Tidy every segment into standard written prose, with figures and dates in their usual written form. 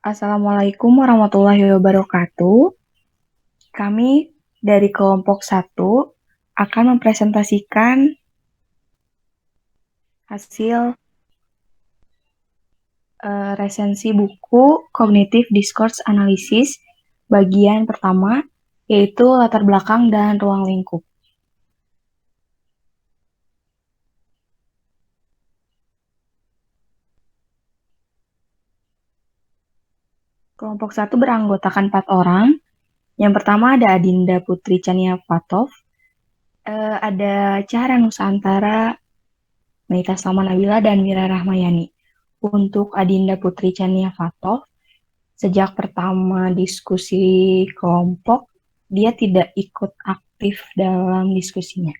Assalamualaikum warahmatullahi wabarakatuh. Kami dari kelompok 1 akan mempresentasikan hasil resensi buku Cognitive Discourse Analysis bagian pertama, yaitu latar belakang dan ruang lingkup. Kelompok 1 beranggotakan 4 orang. Yang pertama ada Adinda Putri Chania Fatov, ada Cahara Nusantara, Melita Salma Nabila, dan Mira Rahmayani. Untuk Adinda Putri Chania Fatov, sejak pertama diskusi kelompok, dia tidak ikut aktif dalam diskusinya.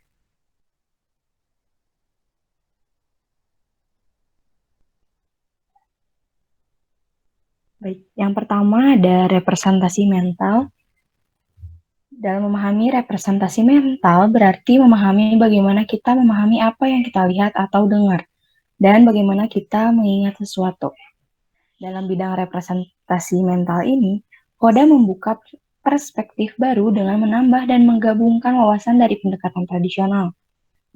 Baik, yang pertama ada representasi mental. Dalam memahami representasi mental berarti memahami bagaimana kita memahami apa yang kita lihat atau dengar, dan bagaimana kita mengingat sesuatu. Dalam bidang representasi mental ini, Koda membuka perspektif baru dengan menambah dan menggabungkan wawasan dari pendekatan tradisional.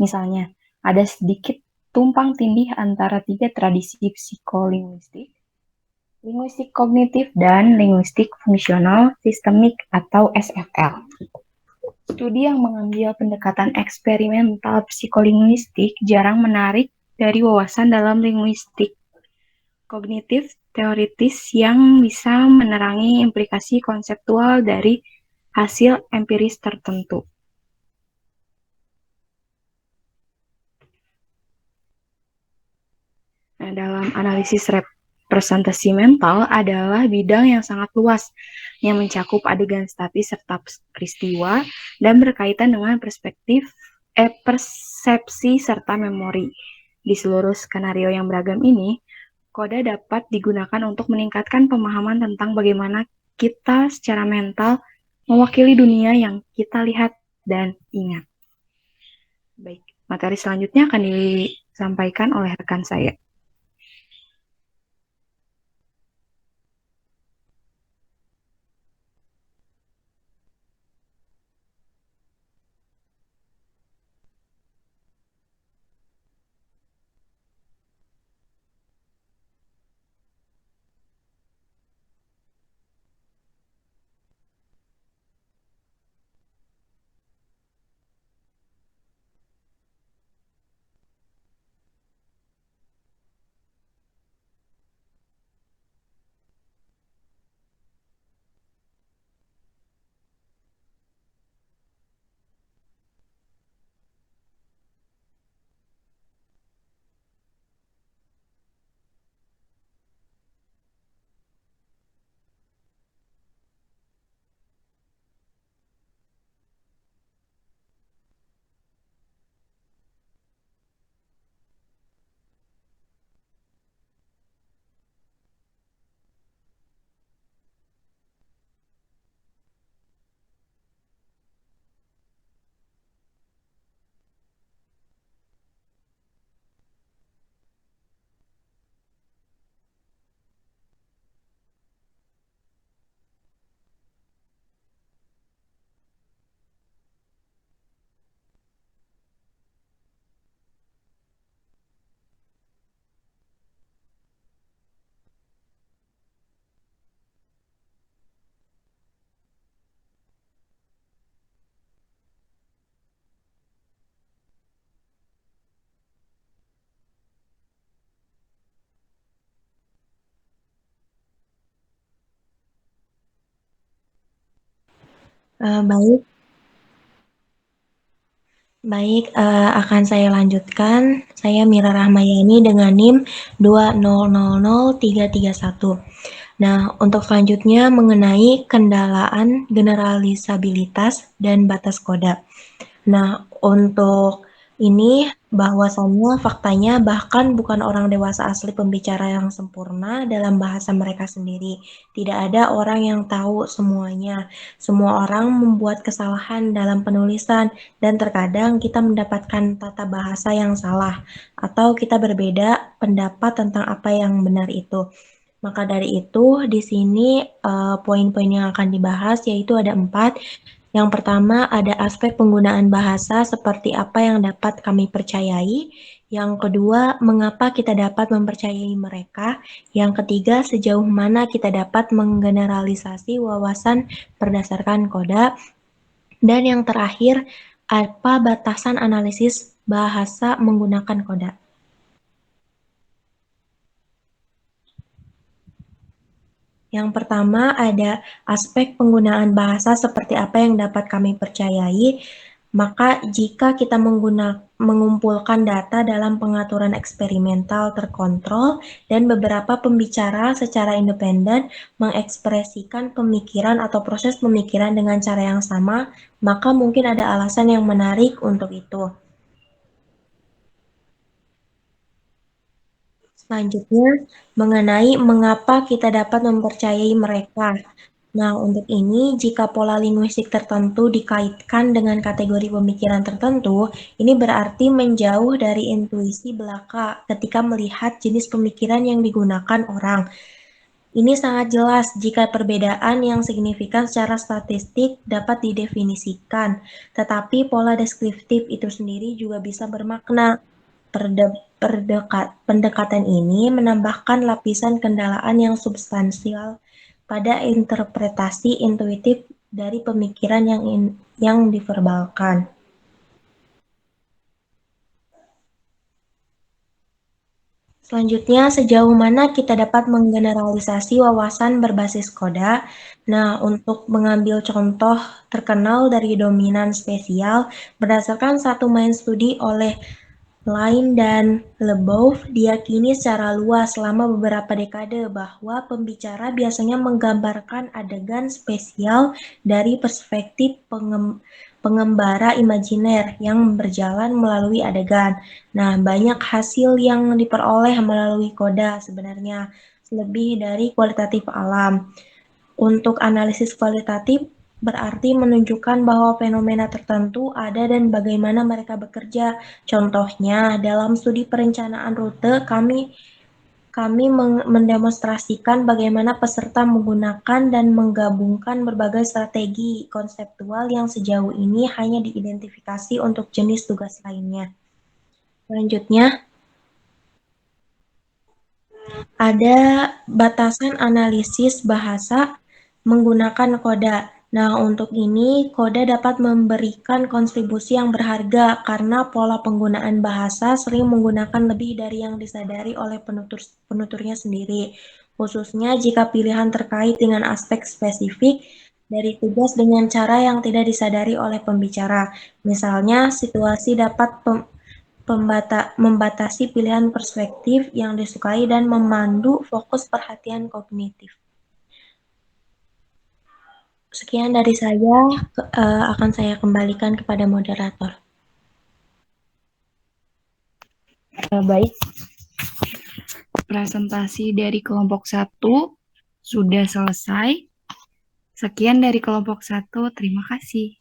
Misalnya, ada sedikit tumpang tindih antara 3 tradisi psikolinguistik, linguistik kognitif, dan linguistik fungsional sistemik atau SFL. Studi yang mengambil pendekatan eksperimental psikolinguistik jarang menarik dari wawasan dalam linguistik kognitif teoritis yang bisa menerangi implikasi konseptual dari hasil empiris tertentu. Nah, dalam analisis representasi mental adalah bidang yang sangat luas, yang mencakup adegan statis serta peristiwa, dan berkaitan dengan persepsi serta memori. Di seluruh skenario yang beragam ini, Koda dapat digunakan untuk meningkatkan pemahaman tentang bagaimana kita secara mental mewakili dunia yang kita lihat dan ingat. Baik, materi selanjutnya akan disampaikan oleh rekan saya. Baik, akan saya lanjutkan. Saya Mira Rahmayani dengan NIM 2000331. Nah, untuk selanjutnya mengenai kendalaan generalisabilitas dan batas koda. Nah, untuk ini bahwasannya faktanya bahkan bukan orang dewasa asli pembicara yang sempurna dalam bahasa mereka sendiri. Tidak ada orang yang tahu semuanya. Semua orang membuat kesalahan dalam penulisan dan terkadang kita mendapatkan tata bahasa yang salah atau kita berbeda pendapat tentang apa yang benar itu. Maka dari itu, di sini poin-poin yang akan dibahas yaitu ada 4. Yang pertama ada aspek penggunaan bahasa seperti apa yang dapat kami percayai. Yang kedua, mengapa kita dapat mempercayai mereka. Yang ketiga, sejauh mana kita dapat menggeneralisasi wawasan berdasarkan koda. Dan yang terakhir, apa batasan analisis bahasa menggunakan koda. Yang pertama ada aspek penggunaan bahasa seperti apa yang dapat kami percayai. Maka jika kita mengumpulkan data dalam pengaturan eksperimental terkontrol dan beberapa pembicara secara independen mengekspresikan pemikiran atau proses pemikiran dengan cara yang sama, maka mungkin ada alasan yang menarik untuk itu. Selanjutnya, mengenai mengapa kita dapat mempercayai mereka. Nah, untuk ini, jika pola linguistik tertentu dikaitkan dengan kategori pemikiran tertentu, ini berarti menjauh dari intuisi belaka ketika melihat jenis pemikiran yang digunakan orang. Ini sangat jelas jika perbedaan yang signifikan secara statistik dapat didefinisikan, tetapi pola deskriptif itu sendiri juga bisa bermakna. Pendekatan ini menambahkan lapisan kendalaan yang substansial pada interpretasi intuitif dari pemikiran yang diverbalkan. Selanjutnya, sejauh mana kita dapat menggeneralisasi wawasan berbasis koda? Nah, untuk mengambil contoh terkenal dari dominan spesial, berdasarkan satu main studi oleh Line dan Leboeuf diyakini secara luas selama beberapa dekade bahwa pembicara biasanya menggambarkan adegan spesial dari perspektif pengembara imajiner yang berjalan melalui adegan. Nah, banyak hasil yang diperoleh melalui koda sebenarnya, lebih dari kualitatif alam. Untuk analisis kualitatif berarti menunjukkan bahwa fenomena tertentu ada dan bagaimana mereka bekerja. Contohnya, dalam studi perencanaan rute, kami mendemonstrasikan bagaimana peserta menggunakan dan menggabungkan berbagai strategi konseptual yang sejauh ini hanya diidentifikasi untuk jenis tugas lainnya. Selanjutnya, ada batasan analisis bahasa menggunakan koda. Nah, untuk ini, koda dapat memberikan kontribusi yang berharga karena pola penggunaan bahasa sering menggunakan lebih dari yang disadari oleh penuturnya sendiri, khususnya jika pilihan terkait dengan aspek spesifik dari tugas dengan cara yang tidak disadari oleh pembicara. Misalnya, situasi dapat membatasi pilihan perspektif yang disukai dan memandu fokus perhatian kognitif. Sekian dari saya, akan saya kembalikan kepada moderator. Baik, presentasi dari kelompok 1 sudah selesai. Sekian dari kelompok 1, terima kasih.